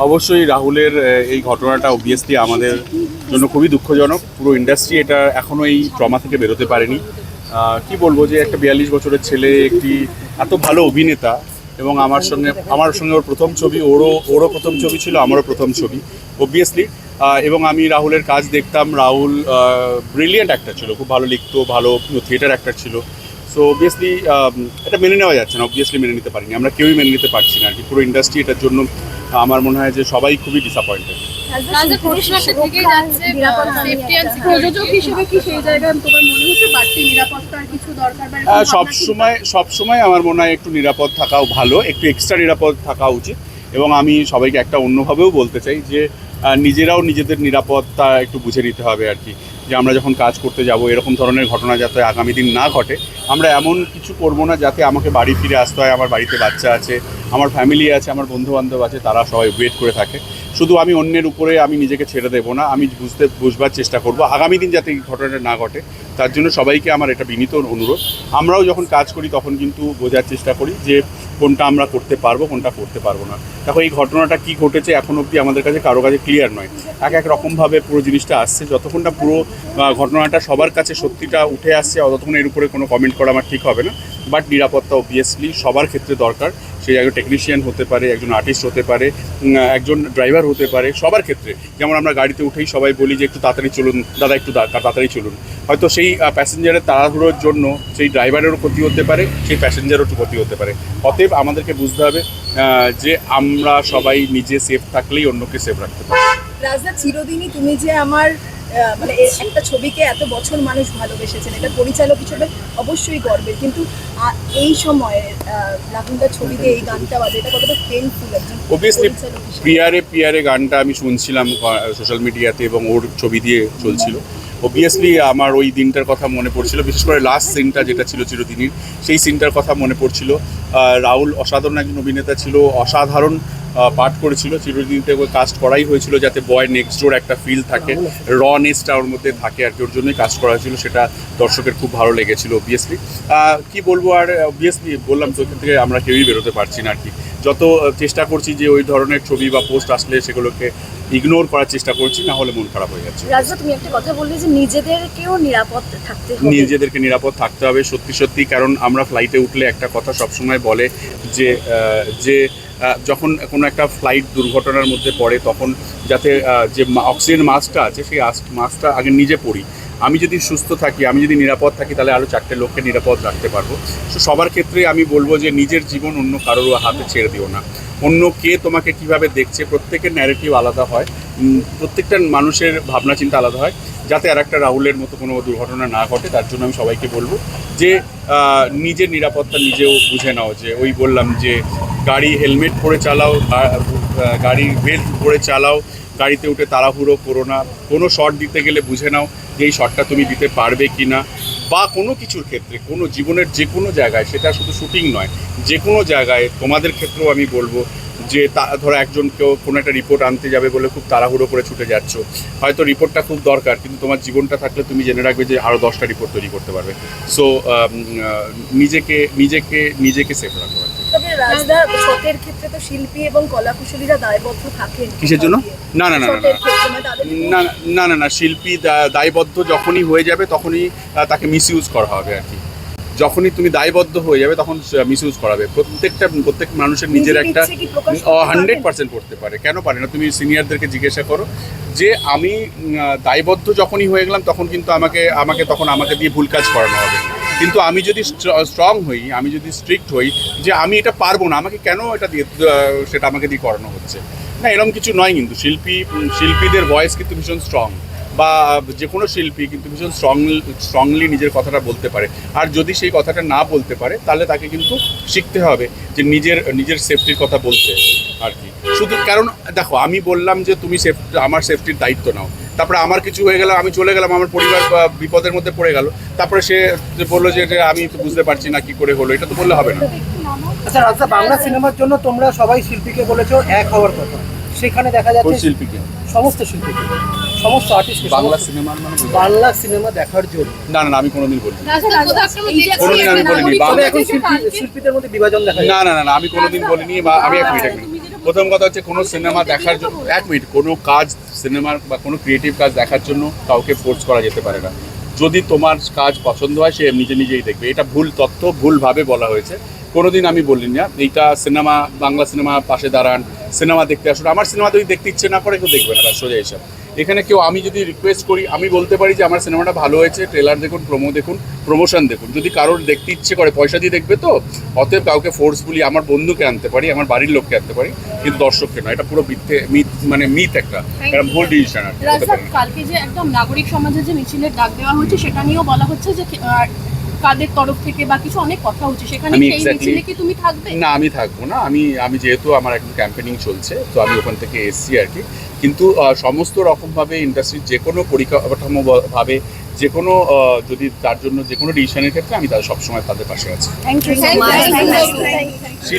অবশ্যই রাহুলের এই ঘটনাটা অবভিয়াসলি আমাদের জন্য খুবই দুঃখজনক। পুরো ইন্ডাস্ট্রি এটা এখনও এই ট্রমা থেকে বেরোতে পারেনি। কি বলবো যে একটা 42 বছরের ছেলে, একটি এত ভালো অভিনেতা, এবং আমার সঙ্গে ওর প্রথম ছবি, ওরও প্রথম ছবি ছিল, আমারও প্রথম ছবি অবভিয়াসলি। এবং আমি রাহুলের কাজ দেখতাম। রাহুল ব্রিলিয়েন্ট অ্যাক্টর ছিল, খুব ভালো লিখতো, ভালো থিয়েটার অ্যাক্টর ছিল। সো অবভিয়াসলি এটা মেনে নেওয়া যাচ্ছে না, অবভিয়াসলি মেনে নিতে পারিনি, আমরা কেউই মেনে নিতে পারছি না আর কি। পুরো ইন্ডাস্ট্রি এটার জন্য আমার মনে হয় যে সবাই খুবই ডিসঅ্যাপয়েন্টেড। সবসময় আমার মনে হয় একটু নিরাপদ থাকাও ভালো, একটু এক্সট্রা নিরাপদ থাকা উচিত। এবং আমি সবাইকে একটা অন্যভাবেও বলতে চাই যে নিজেরাও নিজেদের নিরাপত্তা একটু বুঝে নিতে হবে আর কি। যে আমরা যখন কাজ করতে যাব, এরকম ধরনের ঘটনা যাতে আগামী দিন না ঘটে, আমরা এমন কিছু করব না যাতে আমাকে বাড়ি ফিরে আসতে হয়। আমার বাড়িতে বাচ্চা আছে, আমার ফ্যামিলি আছে, আমার বন্ধুবান্ধব আছে, তারা সবাই ওয়েট করে থাকে। শুধু আমি অন্যের উপরে আমি নিজেকে ছেড়ে দেবো না, আমি বুঝবার চেষ্টা করব আগামী দিন যাতে এই ঘটনাটা না ঘটে। তার জন্য সবাইকে আমার এটা বিনীত অনুরোধ। আমরাও যখন কাজ করি তখন কিন্তু বোঝার চেষ্টা করি যে কোনটা আমরা করতে পারবো, কোনটা করতে পারবো না। দেখো, এই ঘটনাটা কী ঘটেছে এখন অবধি আমাদের কাছে কারো কাছে ক্লিয়ার নয়। এক রকমভাবে পুরো জিনিসটা আসছে। যতক্ষণ না পুরো ঘটনাটা সবার কাছে সত্যিটা উঠে আসছে, ততক্ষণ এর উপরে কোনো কমেন্ট করা আমার ঠিক হবে না। বাট নিরাপত্তা অবভিয়াসলি সবার ক্ষেত্রে দরকার। সে একজন টেকনিশিয়ান হতে পারে, একজন আর্টিস্ট হতে পারে, একজন ড্রাইভার হতে পারে, সবার ক্ষেত্রে। যেমন আমরা গাড়িতে উঠেই সবাই বলি যে একটু তাড়াতাড়ি চলুন দাদা, একটু তাড়াতাড়ি চলুন। হয়তো সেই প্যাসেঞ্জারের তাড়াহুড়োর জন্য সেই ড্রাইভারেরও ক্ষতি হতে পারে, সেই প্যাসেঞ্জারও ক্ষতি হতে পারে। অতএব আমাদেরকে বুঝতে হবে যে আমরা সবাই নিজে সেফ থাকলেই অন্যকে সেফ রাখতে পারি। রাজদা, চিরদিনই তুমি যে আমার মানে একটা ছবিকে এত বছর মানুষ ভালোবেসেছেন, এটা পরিচালক হিসেবে অবশ্যই গর্বের, কিন্তু এই সময়ে রাহুলদার ছবিতে এই গানটা বাজে, এটা কতটা পেইনফুল একজন অবভিয়াসলি। পিয়ারে গানটা আমি শুনছিলাম সোশ্যাল মিডিয়াতে, এবং ওর ছবি দিয়ে চলছিল। অবভিয়াসলি আমার ওই দিনটার কথা মনে পড়ছিল, বিশেষ করে লাস্ট সিনটা যেটা ছিল চিরদিনের, সেই সিনটার কথা মনে পড়ছিল। রাহুল অসাধারণ একজন অভিনেতা ছিল, অসাধারণ পাঠ করেছিল। চিরদিনতে ওই কাস্ট করাই হয়েছিল যাতে বয় নেক্সট ডোর একটা ফিল থাকে, রনেসটা ওর মধ্যে থাকে আর কি। ওর জন্যই কাস্ট করা হয়েছিল, সেটা দর্শকের খুব ভালো লেগেছিল অবভিয়াসলি। কী বলবো আর, অবভিয়াসলি বললাম তো, এখান থেকে আমরা কেউই বেরোতে পারছি না আর কি। যত চেষ্টা করছি যে ওই ধরনের ছবি বা পোস্ট আসলে সেগুলোকে ইগনোর করার চেষ্টা করছি, না হলে মন খারাপ হয়ে যাচ্ছে। রাজদা, তুমি একটা কথা বললে যে নিজেদেরকেও নিরাপদ থাকতে হবে। নিজেদেরকে নিরাপদ থাকতে হবে সত্যি। কারণ আমরা ফ্লাইটে উঠলে একটা কথা সবসময় বলে যে যখন কোনো একটা ফ্লাইট দুর্ঘটনার মধ্যে পড়ে, তখন যাতে যে অক্সিজেন মাস্কটা আছে, সেই মাস্কটা আগে নিজে পরি। আমি যদি সুস্থ থাকি, আমি যদি নিরাপদ থাকি, তাহলে আরও 4টে লোককে নিরাপদ রাখতে পারবো। তো সবার ক্ষেত্রে আমি বলবো যে নিজের জীবন অন্য কারোর হাতে ছেড়ে দিও না। অন্য কে তোমাকে কিভাবে দেখছে, প্রত্যেকের ন্যারেটিভ আলাদা হয়, প্রত্যেকটা মানুষের ভাবনা চিন্তা আলাদা হয়। যাতে আর একটা রাহুলের মতো কোনো দুর্ঘটনা না ঘটে, তার জন্য আমি সবাইকে বলবো যে নিজের নিরাপত্তা নিজেও বুঝে নাও। যে ওই বললাম যে গাড়ি হেলমেট পরে চালাও, গাড়ি বেল্ট পরে চালাও, গাড়িতে উঠে তাড়াহুড়ো করো না। কোনো শট দিতে গেলে বুঝে নাও যে এই শটটা তুমি দিতে পারবে কি না। বা কোনো কিছুর ক্ষেত্রে, কোনো জীবনের যে কোনো জায়গায়, সেটা শুধু শুটিং নয়, যে কোনো জায়গায় তোমাদের ক্ষেত্রেও আমি বলবো যে ধরো একজন কেউ কোনো একটা রিপোর্ট আনতে যাবে বলে খুব তাড়াহুড়ো করে ছুটে যাচ্ছ, হয়তো রিপোর্টটা খুব দরকার, কিন্তু তোমার জীবনটা থাকলে তুমি জেনে রাখবে যে আরও 10টা রিপোর্ট তৈরি করতে পারবে। সো নিজেকে সেফ রাখো। তবে রাজদা, শটের ক্ষেত্রে তো শিল্পী এবং কলাকুশলীরা দায়বদ্ধ থাকেন। কিসের জন্য? না, শিল্পী দায়বদ্ধ যখনই হয়ে যাবে তখনই তাকে মিসইউজ করা হবে আর কি। যখনই তুমি দায়বদ্ধ হয়ে যাবে তখন মিসইউজ করাবে। প্রত্যেক মানুষের নিজের একটা 100% করতে পারে, কেন পারে না? তুমি সিনিয়রদেরকে জিজ্ঞাসা করো যে আমি দায়বদ্ধ যখনই হয়ে গেলাম, তখন কিন্তু আমাকে দিয়ে ভুল কাজ করানো হবে। কিন্তু আমি যদি স্ট্রং হই, আমি যদি স্ট্রিক্ট হই যে আমি এটা পারবো না, আমাকে কেন এটা দিয়ে সেটা আমাকে দিয়ে করানো হচ্ছে না, এরকম কিছু নয়। কিন্তু শিল্পীদের ভয়েস কিন্তু ভীষণ স্ট্রং, বা যে কোনো শিল্পী কিন্তু ভীষণ স্ট্রংলি নিজের কথাটা বলতে পারে। আর যদি সেই কথাটা না বলতে পারে, তাহলে তাকে কিন্তু শিখতে হবে যে নিজের সেফটির কথা বলতে আর কি। শুধু কারণ দেখো, আমি বললাম যে তুমি আমার সেফটির দায়িত্ব নাও, তারপরে আমার কিছু হয়ে গেল, আমি চলে গেলাম, আমার পরিবার বিপদের মধ্যে পড়ে গেল, তারপরে সে বললো যে আমি তো বুঝতে পারছি না কি করে হলো, এটা তো বললে হবে না। আচ্ছা রাজদা, বাংলা সিনেমার জন্য তোমরা সবাই শিল্পীকে বলেছো এক হওয়ার কথা, সেখানে দেখা যাচ্ছে শিল্পীকে, সমস্ত শিল্পীকে, সমস্ত আর্টিস্ট বাংলা সিনেমা দেখার জন্য। না, আমি কোনোদিন বলিনি। এখন শিল্পীদের মধ্যে বিভাজন দেখা যায়। না, আমি কোনোদিন বলিনি। বা আমি এক মিনিট প্রথম কথা হচ্ছে কোনো সিনেমা দেখার জন্য, এক মিনিট, কোনো কাজ সিনেমার বা কোনো ক্রিয়েটিভ কাজ দেখার জন্য কাউকে ফোর্স করা যেতে পারে না। যদি তোমার কাজ পছন্দ হয় সে নিজে নিজেই দেখবে। এটা ভুল তথ্য, ভুলভাবে বলা হয়েছে। কোনোদিন আমি বলি না এইটা সিনেমা, বাংলা সিনেমা পাশে দাঁড়ান, সিনেমা দেখতে আসুন। আমার সিনেমা যদি দেখতে ইচ্ছে না করে কেউ দেখবে না, সোজা হিসাব। এখানে কেউ, আমি যদি রিকোয়েস্ট করি, আমি বলতে পারি যে আমার সিনেমাটা ভালো হয়েছে, ট্রেলার দেখুন, প্রোমো দেখুন, প্রমোশন দেখুন। যদি কারোর দেখতে ইচ্ছে করে, পয়সা দিয়ে দেখবে তো, অতএব কাউকে ফোর্সফুলি আমার বন্ধুকে আনতে পারি, আমার বাড়ির লোককে আনতে পারি, কিন্তু দর্শককে নয়। এটা পুরো মিথ একটা ভুল ডিসিশন আর কি, হতে পারে না। কালকে যে একদম নাগরিক সমাজের যে মিছিলের ডাক দেওয়া হচ্ছে সেটা নিয়েও বলা হচ্ছে যে কাদের তরফ থেকে বা কিছু অনেক কথা হচ্ছে, সেখানে আমি সেই exactly- মিছিলে কি তুমি থাকবে? না, আমি থাকবো না। আমি যেহেতু আমার এখন ক্যাম্পেনিং চলছে, তো আমি ওখান থেকে এসছি আর কি। কিন্তু সমস্ত রকমভাবে ইন্ডাস্ট্রির যে কোনো পরিকাঠামোভাবে, যে কোনো যদি তার জন্য যে কোনো ডিসিশনের ক্ষেত্রে আমি তাদের সবসময় তাদের পাশে আছি। Thank you. Thank you.